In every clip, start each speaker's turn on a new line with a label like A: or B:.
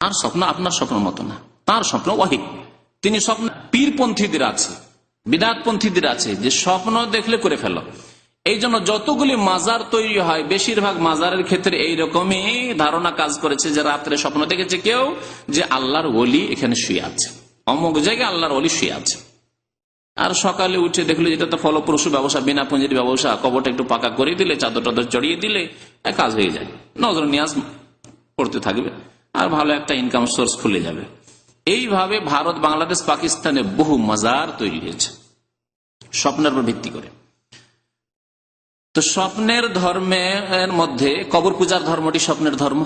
A: আর স্বপ্ন আপনার স্বপ্নের মতো না, তার স্বপ্ন ওয়াহি। তিনি স্বপ্ন, পীরপন্থীদের আছে, বিদআতপন্থীদের আছে যে স্বপ্ন দেখলে করে ফেলো। এই জন্য যতগুলি মাজার তৈরি হয় বেশিরভাগ মাজারের ক্ষেত্রে এইরকমই ধারণা কাজ করেছে যে রাত্রে স্বপ্ন দেখেছে কেউ যে আল্লাহর ওলি এখানে শুয়ে আছে, অমুক জায়গায় আল্লাহর ওলি শুয়ে আছে। আর সকালে উঠে দেখলো যেটা তো ফলপ্রসূ ব্যবসা, বিনা পুঁজির ব্যবসা, কবরটা একটু পাকা করে দিলে, চাদর টাদর চড়িয়ে দিলে কাজ হয়ে যায়, নজর নিয়াজ পড়তে থাকবে আর ভালো একটা ইনকাম সোর্স খুলে যাবে। এইভাবে ভারত, বাংলাদেশ, পাকিস্তানে বহু মাজার তৈরি হয়েছে স্বপ্নের উপর ভিত্তি করে। তো স্বপ্নের ধর্মের মধ্যে কবর পূজার ধর্মটি স্বপ্নের ধর্ম,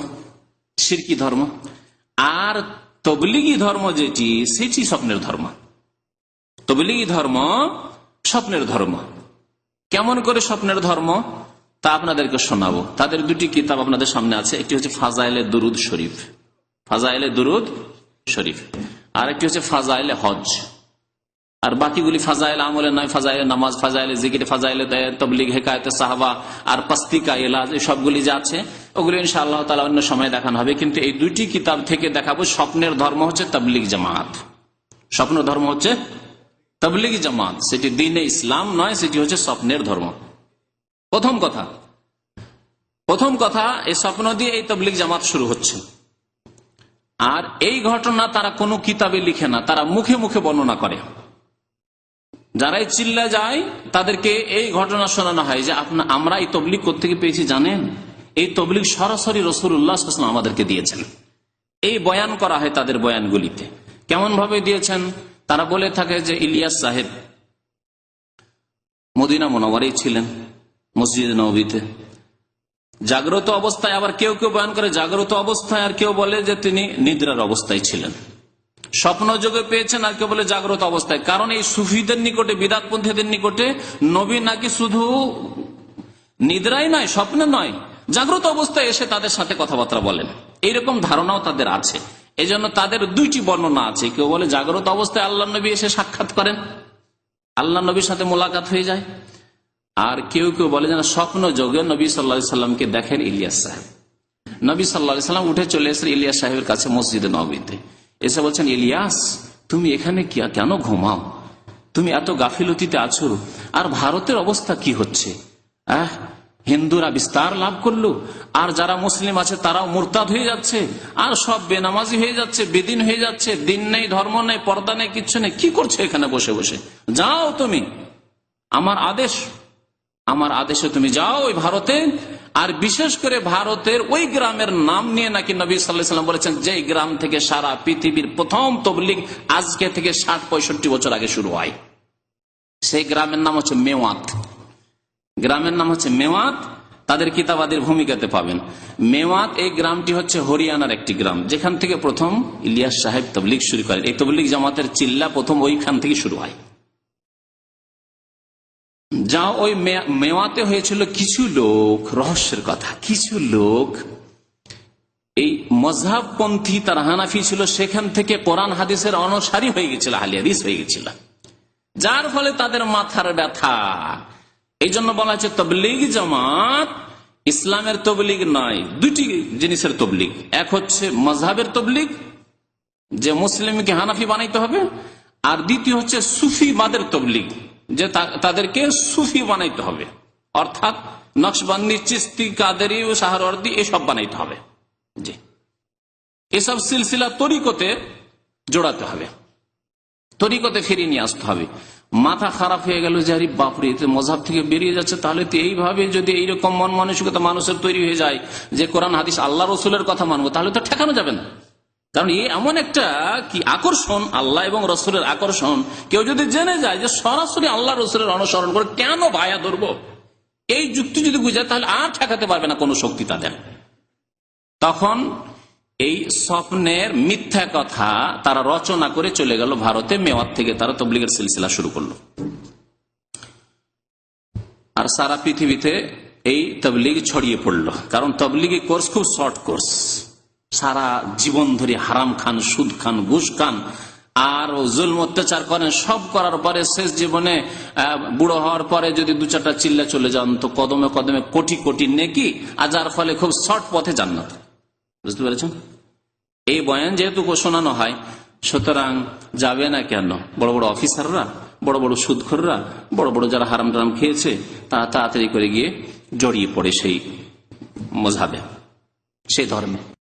A: শিরকি ধর্ম। আর তবলিগি ধর্ম যেটি, সেটি স্বপ্নের ধর্ম। তবলিগি ধর্ম স্বপ্নের ধর্ম। কেমন করে স্বপ্নের ধর্ম তা আপনাদেরকে শোনাবো। তাদের দুটি কিতাব আপনাদের সামনে আছে, একটি হচ্ছে ফাজাইলে দুরুদ শরীফ, ফাজাইলে দুরুদ শরীফ, আর একটি হচ্ছে ফাজাইলে হজ। আর বাকিগুলি ফাজাইল আমলে নয়, ফাজাইলে নামাজ, ফাজাইলে জিকির, ফাজাইলে তবলিগ, হেকায়েতে সাহাবা আর পাস্তিকা ইলাজ, এই সবগুলি যা আছে ওগুলি ইনশাআল্লাহ তাআলা অন্য সময় দেখানো হবে। কিন্তু এই দুইটি কিতাব থেকে দেখাবো স্বপ্নের ধর্ম হচ্ছে তাবলিগ জামাত। স্বপ্ন ধর্ম হচ্ছে তাবলিগি জামাত, সেটি দ্বীনে ইসলাম নয়, সেটি হচ্ছে স্বপ্নের ধর্ম। প্রথম কথা এই স্বপ্ন দিয়ে এই তাবলিগ জামাত শুরু হচ্ছে। আর এই ঘটনা তারা কোনো কিতাবে লিখে না, তারা মুখে মুখে বর্ণনা করে। যারাই চিল্লা যায় তাদেরকে এই ঘটনা শোনানো হয় যে আমরা এই তবলিগ কোত্থেকে পেয়েছি জানেন, এই তবলিগ সরাসরি রাসূলুল্লাহ সাল্লাল্লাহু আলাইহি ওয়াসাল্লাম আমাদেরকে দিয়েছেন। এই বয়ান করা হয় তাদের বয়ানগুলিতে। কেমন ভাবে দিয়েছেন? তারা বলে থাকে যে ইলিয়াস সাহেব মদিনা মুনাওয়ারায় ছিলেন, মসজিদ নববীতে জাগ্রত অবস্থায়। আবার কেউ কেউ বয়ান করে জাগ্রত অবস্থায়, আর কেউ বলে যে তিনি নিদ্রার অবস্থায় ছিলেন। স্বপ্ন যোগে পেয়েছেন, আর কেউ বলে জাগ্রত অবস্থায়। কারণ এই সুফিদের নিকটে, বিদআতপন্থীদের নিকটে নবী নাকি শুধু নিদ্রাই নয়, স্বপ্নে নয়, জাগ্রত অবস্থায় এসে তাদের সাথে কথাবার্তা বলেন। এইরকম ধারণাও তাদের আছে। এই জন্য তাদের দুইটি বর্ণনা আছে। কেউ বলে জাগ্রত অবস্থায় আল্লাহ নবী এসে সাক্ষাৎ করেন, আল্লাহ নবীর সাথে মোলাকাত হয়ে যায়। আর কেউ কেউ বলে যেন স্বপ্ন যোগে নবী সাল্লাল্লাহু আলাইহি সাল্লামকে দেখেন ইলিয়াস সাহেব। নবী সাল্লাল্লাহু আলাইহি সাল্লাম উঠে চলে এসেছেন ইলিয়াস সাহেবের কাছে মসজিদে নববীতে, এসে বলছেন, ইলিয়াস তুমি এখানে কেন ঘুমাও? তুমি এত গাফিলতিতে আছো। আর ভারতের অবস্থা কি হচ্ছে? হিন্দুরা বিস্তার লাভ করলো, আর যারা মুসলিম আছে তারাও মুরতাদ হয়ে যাচ্ছে, আর সব বেনামাজি হয়ে যাচ্ছে, বেদিন হয়ে যাচ্ছে, দিন নেই, ধর্ম নেই, পর্দা নেই, কিচ্ছু নেই। কি করছো এখানে বসে বসে? যাও তুমি, আমার আদেশে তুমি যাও ওই ভারতে। আর বিশেষ করে ভারতের ওই গ্রামের নাম নিয়ে নাকি নবী সাল্লাল্লাহু আলাইহি ওয়াসাল্লাম বলেছেন যে গ্রাম থেকে সারা পৃথিবীর প্রথম তবলিগ আজকে থেকে ৬০-৬৫ বছর আগে শুরু হয়। সেই গ্রামের নাম হচ্ছে মেওয়াত। গ্রামের নাম হচ্ছে মেওয়াত। তাদের কিতাবাদের ভূমিকাতে পাবেন। মেওয়াত এই গ্রামটি হচ্ছে হরিয়ানার একটি গ্রাম, যেখান থেকে প্রথম ইলিয়াস সাহেব তবলিগ শুরু করেন। এই তবলিগ জামাতের চিল্লা প্রথম ওইখান থেকে শুরু হয়। যা ওই মেওয়াতে হয়েছিল, কিছু লোক, রহস্যের কথা, কিছু লোক এই মযহাবপন্থী, তারা হানাফি ছিল, সেখান থেকে কোরআন হাদিসের অনুসারী হয়ে গেছিল, আহলে হাদিস হয়ে গেছিল, যার ফলে তাদের মাথার ব্যথা। এই জন্য বলা হচ্ছে তবলিগ জামাত ইসলামের তবলিগ নয়, দুটি জিনিসের তবলিগ। এক হচ্ছে মযহাবের তবলিগ, যে মুসলিমকে হানাফি বানাইতে হবে, আর দ্বিতীয় হচ্ছে সুফিবাদের তবলিগ, যে তাদেরকে সুফি বানাইতে হবে, অর্থাৎ নকশবন্দি, চিস্তি, কাদেরি ও সাহারওয়ার্দী এসব বানাইতে হবে। জি, এসব সিলসিলা তরিকতে জোড়াতে হবে, তরিকতে ফিরিয়ে নিয়ে আসতে হবে। মাথা খারাপ হয়ে গেল যে আরে বাপরে, মযহাব থেকে বেরিয়ে যাচ্ছে, তাহলে তো এইভাবে যদি এইরকম মন মানসিকতা মানুষের তৈরি হয়ে যায় যে কোরআন হাদিস আল্লাহ রসুলের কথা মানবো, তাহলে তো ঠেকানো যাবে না। কারণ এই এমন একটা কি আকর্ষণ, আল্লাহ এবং রসুলের আকর্ষণ। কেউ যদি জেনে যায় যে সরাসরি আল্লাহ রসুলের অনুসরণ করে কেন ভায়া ধরবো, এই যুক্তি যদি বুঝায়, তাহলে আর ঠেকাতে পারবে না কোনো শক্তি তাদের। তখন এই স্বপ্নের মিথ্যা কথা তারা রচনা করে চলে গেল ভারতে। মেওয়াত থেকে তারা তবলিগের সিলসিলা শুরু করলো, আর সারা পৃথিবীতে এই তবলিগ ছড়িয়ে পড়লো। কারণ তবলিগি কোর্স খুব শর্ট কোর্স, সারা জীবন ধরে হারাম খান, সুদ খান, ঘুষ খান, আর জুলম অত্যাচার করেন। সব করার পরে শেষ জীবনে বুড়ো হওয়ার পরে যদি দু চারটা চিল্লা চলে যান, তো কদমে কদমে কোটি কোটি নেকি, আর যার ফলে খুব শর্ট পথে জান্নাত। বুঝতে পেরেছেন? এই বয়ান যেহেতু শোনানো হয়, সুতরাং যাবে না কেন? বড় বড় অফিসাররা, বড় বড় সুদখোররা, বড় বড় যারা হারাম টারাম খেয়েছে, তারা তাড়াতাড়ি করে গিয়ে জড়িয়ে পড়ে সেই মজহাবে, সেই ধর্মে।